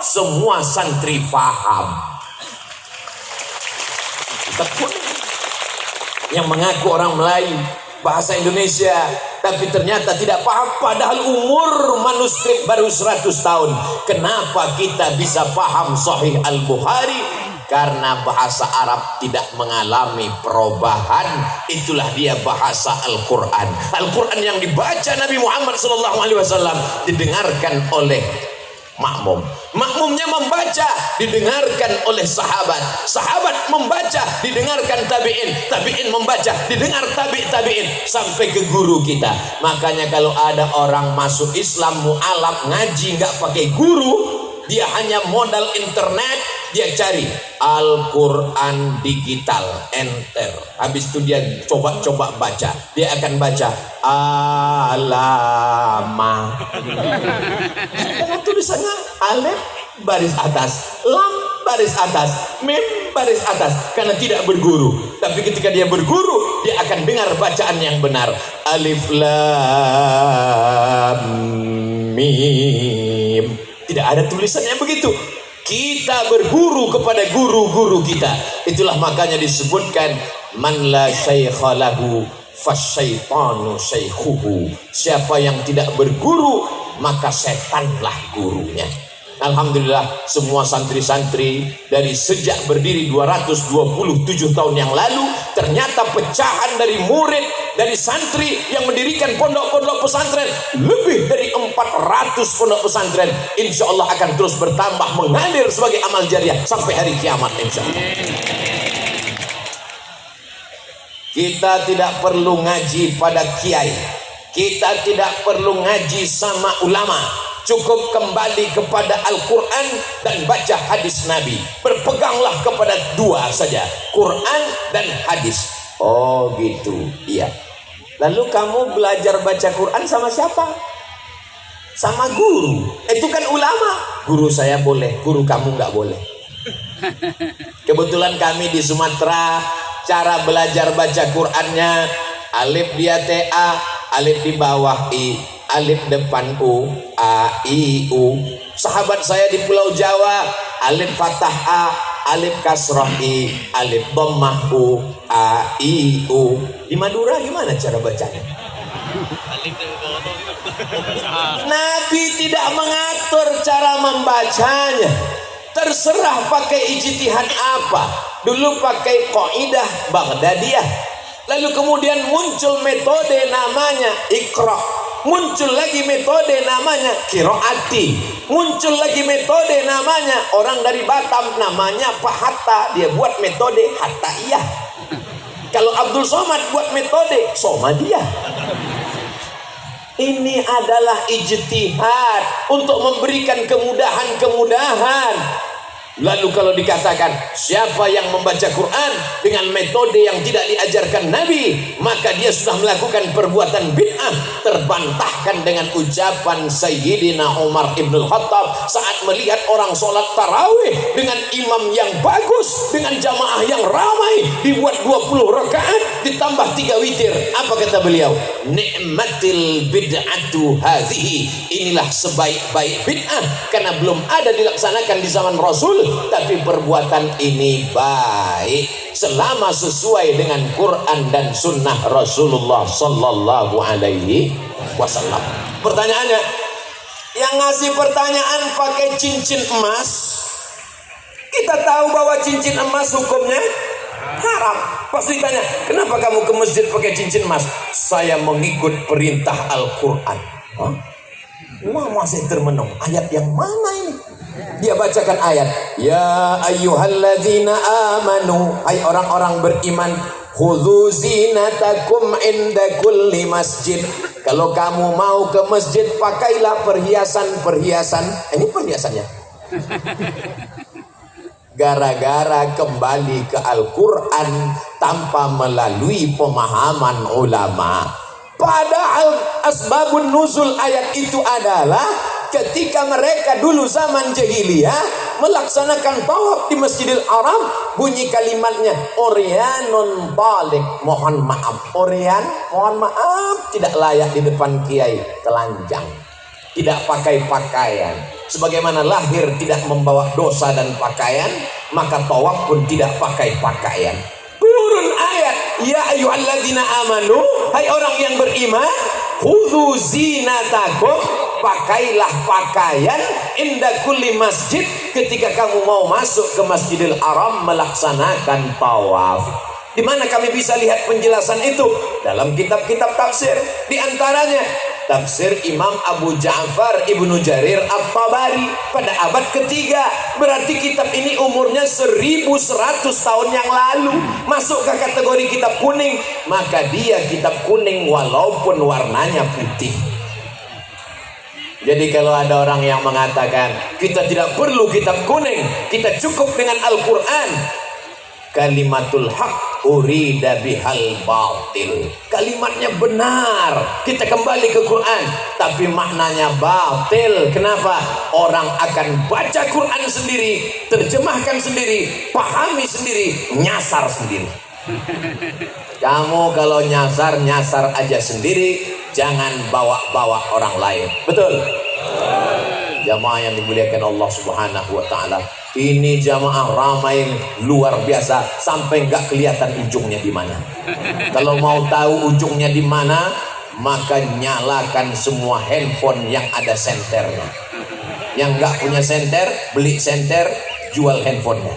semua santri faham. Tekun yang mengaku orang Melayu, bahasa Indonesia, tapi ternyata tidak paham, padahal umur manuskrip baru 100 tahun. Kenapa kita bisa paham Sahih Al-Bukhari? Karena bahasa Arab tidak mengalami perubahan. Itulah dia bahasa Al-Quran. Al-Quran yang dibaca Nabi Muhammad SAW didengarkan oleh makmum, makmumnya membaca didengarkan oleh sahabat, sahabat membaca didengarkan tabi'in, tabi'in membaca didengar tabi'in sampai ke guru kita. Makanya kalau ada orang masuk Islam mu'alaf ngaji nggak pakai guru, dia hanya modal internet, dia cari Al-Quran digital, enter, habis itu dia coba-coba baca, dia akan baca alama. Karena tulisannya alif baris atas, lam baris atas, mim baris atas, karena tidak berguru. Tapi ketika dia berguru, dia akan dengar bacaan yang benar. Alif lam mim. Tidak ada tulisannya begitu. Kita berguru kepada guru-guru kita. Itulah makanya disebutkan man la syaikha lahu fasyaitanu syaikhuhu. Siapa yang tidak berguru, maka setanlah gurunya. Alhamdulillah semua santri-santri dari sejak berdiri 227 tahun yang lalu, ternyata pecahan dari murid, dari santri yang mendirikan pondok-pondok pesantren, lebih dari 400 pondok pesantren, insya Allah akan terus bertambah mengalir sebagai amal jariah sampai hari kiamat insya Allah. Kita tidak perlu ngaji pada kiai, kita tidak perlu ngaji sama ulama, cukup kembali kepada Al-Quran dan baca hadis Nabi. Berpeganglah kepada dua saja, Quran dan hadis. Oh gitu, iya. Lalu kamu belajar baca Quran sama siapa? Sama guru. Itu kan ulama. Guru saya boleh, guru kamu nggak boleh. Kebetulan kami di Sumatera, cara belajar baca Qurannya, alif di atas A, alif di bawah I, alif depan U, A, I, U. Sahabat saya di Pulau Jawa, alif fathah A, alif kasroh I, alif dhammah U, A, I, U. Di Madura gimana cara bacanya? Nabi tidak mengatur cara membacanya. Terserah pakai ijtihad apa. Dulu pakai qaidah Baghdadiyah. Lalu kemudian muncul metode namanya Iqra. Muncul lagi metode namanya Qiraati. Muncul lagi metode namanya orang dari Batam namanya Pak Hatta, dia buat metode Hattaiyah. Kalau Abdul Somad buat metode Somadiyah. Ini adalah ijtihad untuk memberikan kemudahan-kemudahan. Lalu kalau dikatakan siapa yang membaca Quran dengan metode yang tidak diajarkan Nabi, maka dia sudah melakukan perbuatan bid'ah. Terbantahkan dengan ucapan Sayyidina Umar ibn Khattab saat melihat orang sholat tarawih dengan imam yang bagus, dengan jamaah yang ramai, dibuat 20 rakaat ditambah 3 witir. Apa kata beliau? Ni'matil bid'atu hadhihi. Inilah sebaik-baik bid'ah, karena belum ada dilaksanakan di zaman Rasul. Tapi perbuatan ini baik selama sesuai dengan Quran dan Sunnah Rasulullah Sallallahu Alaihi Wasallam. Pertanyaannya, yang ngasih pertanyaan pakai cincin emas, kita tahu bahwa cincin emas hukumnya haram. Pas ditanya, kenapa kamu ke masjid pakai cincin emas? Saya mengikut perintah Al-Quran. Masih termenung, ayat yang mana ini? Dia bacakan ayat, ya ayyuhalladzina amanu, hai orang-orang beriman, khudzu zinatakum inda kulli masjid. Kalau kamu mau ke masjid, pakailah perhiasan-perhiasan. Ini perhiasannya. Gara-gara kembali ke Al-Quran tanpa melalui pemahaman ulama. Padahal asbabun nuzul ayat itu adalah ketika mereka dulu zaman jahiliyah melaksanakan tawaf di Masjidil Haram, bunyi kalimatnya Oryanun balik, mohon maaf. Oryan, mohon maaf, tidak layak di depan kiai, telanjang, tidak pakai pakaian. Sebagaimana lahir tidak membawa dosa dan pakaian, maka tawaf pun tidak pakai pakaian. Turun ayat, ya ayyuhalladzina amanu, hai orang yang beriman, khudzu zinatakum, pakailah pakaian inda kulli masjid, ketika kamu mau masuk ke Masjidil Haram melaksanakan tawaf. Di mana kami bisa lihat penjelasan itu? Dalam kitab-kitab tafsir. Di antaranya tafsir Imam Abu Ja'far Ibnu Jarir At-Tabari pada abad ketiga. Berarti kitab ini umurnya 1100 tahun yang lalu. Masuk ke kategori kitab kuning. Maka dia kitab kuning walaupun warnanya putih. Jadi kalau ada orang yang mengatakan kita tidak perlu kitab kuning, kita cukup dengan Al-Quran, kalimatul haq urida bihal batil. Kalimatnya benar, kita kembali ke Quran, tapi maknanya batil. Kenapa? Orang akan baca Quran sendiri, terjemahkan sendiri, pahami sendiri, nyasar sendiri. Kamu kalau nyasar aja sendiri, jangan bawa-bawa orang lain. Betul? Jamaah yang dimuliakan Allah Subhanahu wa taala. Ini jamaah ramai luar biasa sampai nggak kelihatan ujungnya di mana. Kalau mau tahu ujungnya di mana, maka nyalakan semua handphone yang ada senternya. Yang nggak punya senter, beli senter, jual handphonenya.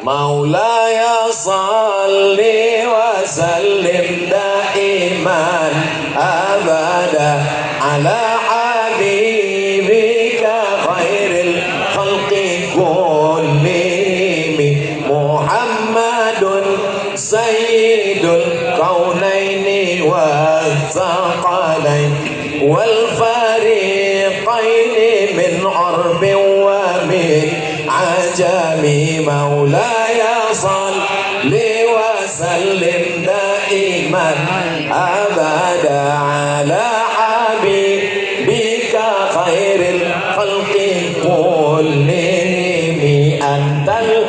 Maulaya salli wa sallim daiman abada ala habibika khairil khalqi kullihim Muhammadun sayyidul kaunaini wa thaqalain wal fariqaini min arbin wa min ajami. Maulaya salli wa sallim daiman abada ala habibika khairil khalqi kullihim antal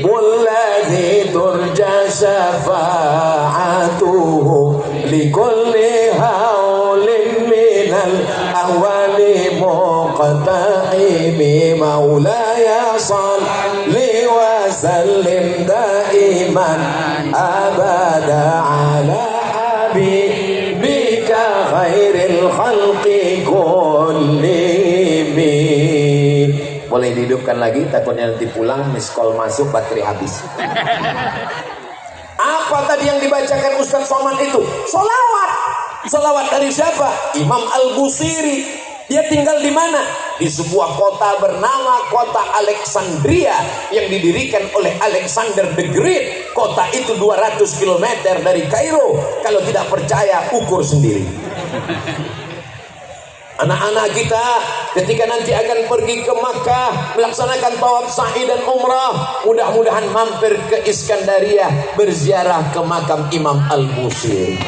bulladhi turja syafa'atuhu likulli hawlin minal ahwali muqtahimi. Maulaya salli wa sallim daiman abada ala habibika khairil khalqi kullihim. Boleh dihidupkan lagi, takutnya nanti pulang miss call masuk baterai habis. Apa tadi yang dibacakan Ustaz Somad itu? Solawat. Solawat dari siapa? Imam Al-Busiri. Dia tinggal di mana? Di sebuah kota bernama kota Alexandria yang didirikan oleh Alexander the Great. Kota itu 200 km dari Kairo. Kalau tidak percaya, ukur sendiri. Anak-anak kita ketika nanti akan pergi ke Makkah melaksanakan tawaf sa'i dan umrah, mudah-mudahan mampir ke Iskandaria berziarah ke makam Imam Al-Busiri.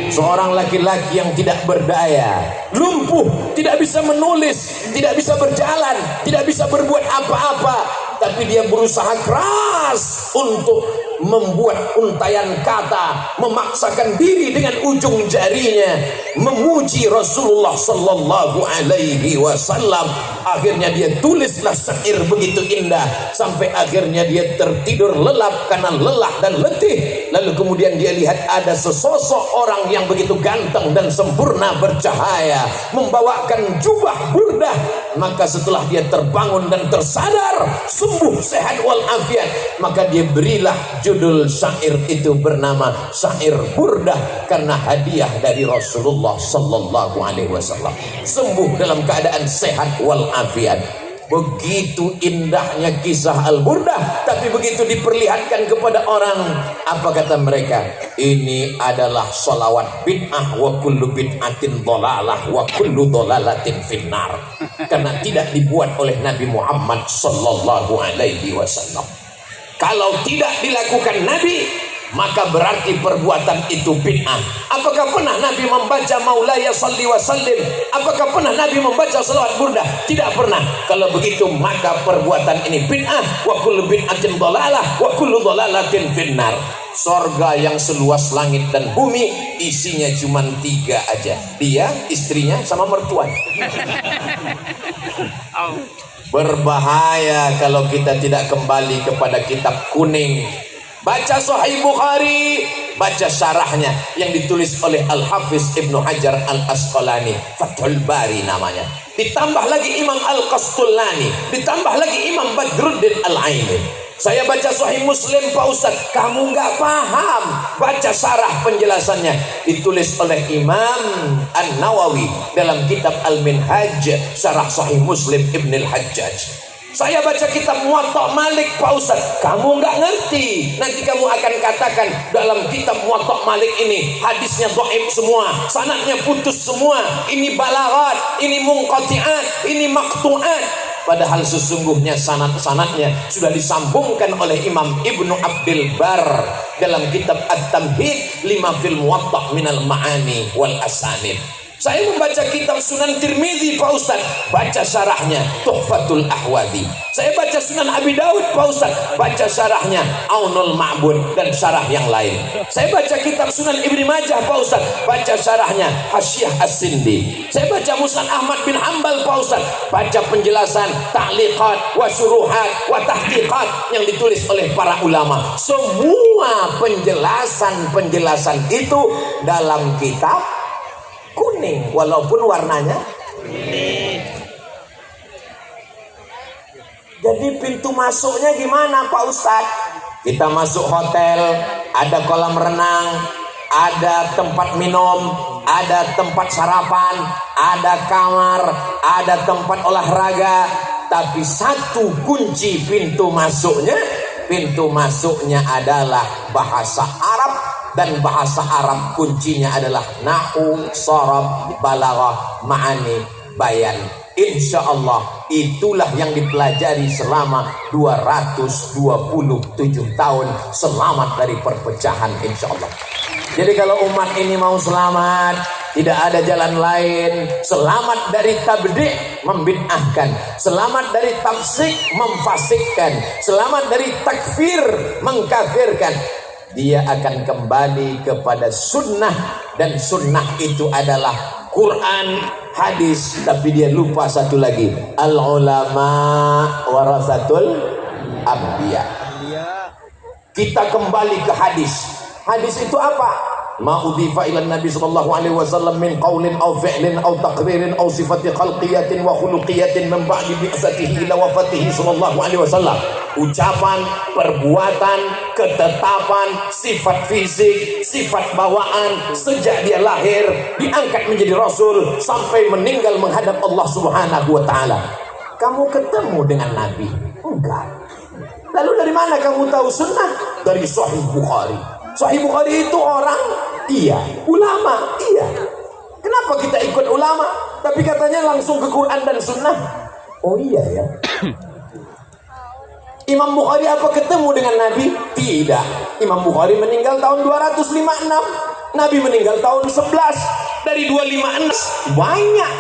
Seorang laki-laki yang tidak berdaya, lumpuh, tidak bisa menulis, tidak bisa berjalan, tidak bisa berbuat apa-apa, tapi dia berusaha keras untuk membuat untayan kata, memaksakan diri dengan ujung jarinya memuji Rasulullah sallallahu alaihi wasallam. Akhirnya dia tulislah syair begitu indah sampai akhirnya dia tertidur lelap karena lelah dan letih. Lalu kemudian dia lihat ada sesosok orang yang begitu ganteng dan sempurna bercahaya membawakan jubah burdah. Maka setelah dia terbangun dan tersadar, sembuh sehat walafiat, maka dia berilah judul syair itu bernama syair burdah karena hadiah dari Rasulullah sallallahu alaihi wasallam. Sembuh dalam keadaan sehat walafiat. Begitu indahnya kisah Al-Burdah, tapi begitu diperlihatkan kepada orang, apa kata mereka? Ini adalah salawat bid'ah, wa kullu bid'atin dhalalah wa kullu dhalalatin finnar. Karena tidak dibuat oleh Nabi Muhammad sallallahu alaihi wasallam. Kalau tidak dilakukan Nabi, maka berarti perbuatan itu bid'ah. Apakah pernah Nabi membaca Maulaya salli wa sallim? Apakah pernah Nabi membaca salawat burdah? Tidak pernah. Kalau begitu maka perbuatan ini bid'ah. Wa kullu bid'atin dhalalah wa kullu dhalalatin finnar. Sorga yang seluas langit dan bumi isinya cuma 3 aja, dia, istrinya, sama mertuanya. Berbahaya kalau kita tidak kembali kepada kitab kuning. Baca Sahih Bukhari, baca syarahnya yang ditulis oleh Al-Hafiz Ibnu Hajar Al-Asqalani, Fathul Bari namanya. Ditambah lagi Imam Al-Qastulani, ditambah lagi Imam Badruddin Al-Aini. Saya baca Sahih Muslim, Pak Ustadz, kamu nggak paham. Baca syarah penjelasannya, ditulis oleh Imam An-Nawawi dalam kitab Al-Minhaj, syarah Sahih Muslim Ibn Al-Hajjaj. Saya baca kitab Muwatta Malik, Pak Ustadz, kamu nggak ngerti. Nanti kamu akan katakan dalam kitab Muwatta Malik ini hadisnya dhaif semua, sanadnya putus semua, ini balaghat, ini munqati'at, ini maqtu'at. Padahal sesungguhnya sanad-sanadnya sudah disambungkan oleh Imam Ibnu Abdul Bar dalam kitab At-Tamhid lima fil Muwatta minal ma'ani wal asanid. Saya membaca kitab Sunan Tirmidzi, Pak Ustaz, baca syarahnya Tuhfatul Ahwadhi. Saya baca Sunan Abi Daud, Pak Ustaz, baca syarahnya Aunul Ma'bud dan syarah yang lain. Saya baca kitab Sunan Ibnu Majah, Pak Ustaz, baca syarahnya Hasyiah As-Sindi. Saya baca Musnad Ahmad bin Hanbal, Pak Ustaz, baca penjelasan ta'liqat wa syuruhat wa tahqiqat yang ditulis oleh para ulama. Semua penjelasan-penjelasan itu dalam kitab kuning, walaupun warnanya kuning. Jadi pintu masuknya gimana, Pak Ustadz? Kita masuk hotel, ada kolam renang, ada tempat minum, ada tempat sarapan, ada kamar, ada tempat olahraga. Tapi satu kunci pintu masuknya adalah bahasa Arab. Dan bahasa Arab kuncinya adalah nahu, sharaf, balaghah, ma'ani, bayan. Insya Allah itulah yang dipelajari selama 227 tahun. Selamat dari perpecahan, insya Allah. Jadi kalau umat ini mau selamat, tidak ada jalan lain. Selamat dari tabdi', membid'ahkan. Selamat dari tafsik, memfasikkan. Selamat dari takfir, mengkafirkan. Dia akan kembali kepada sunnah, dan sunnah itu adalah Quran, hadis. Tapi dia lupa satu lagi, al ulama warasatul anbiya. Kita kembali ke hadis. Hadis itu apa? Ma udhifa ila Nabi sallallahu alaihi wasallam min qaulin aw fi'lin aw taqririn aw sifati khalqiyatin wa khuluqiyatin min ba'di bi'satihi ila wafatihi sallallahu alaihi wasallam. Ucapan, perbuatan, ketetapan, sifat fisik, sifat bawaan sejak dia lahir, diangkat menjadi rasul sampai meninggal menghadap Allah Subhanahu wa taala. Kamu ketemu dengan Nabi? Enggak. Lalu dari mana kamu tahu sunnah? Dari Sahih Bukhari. Sahih Bukhari itu orang? Iya. Ulama? Iya. Kenapa kita ikut ulama? Tapi katanya langsung ke Quran dan sunnah. Oh iya ya. Imam Bukhari apa ketemu dengan Nabi? Tidak. Imam Bukhari meninggal tahun 256. Nabi meninggal tahun 11. Dari 256 banyak.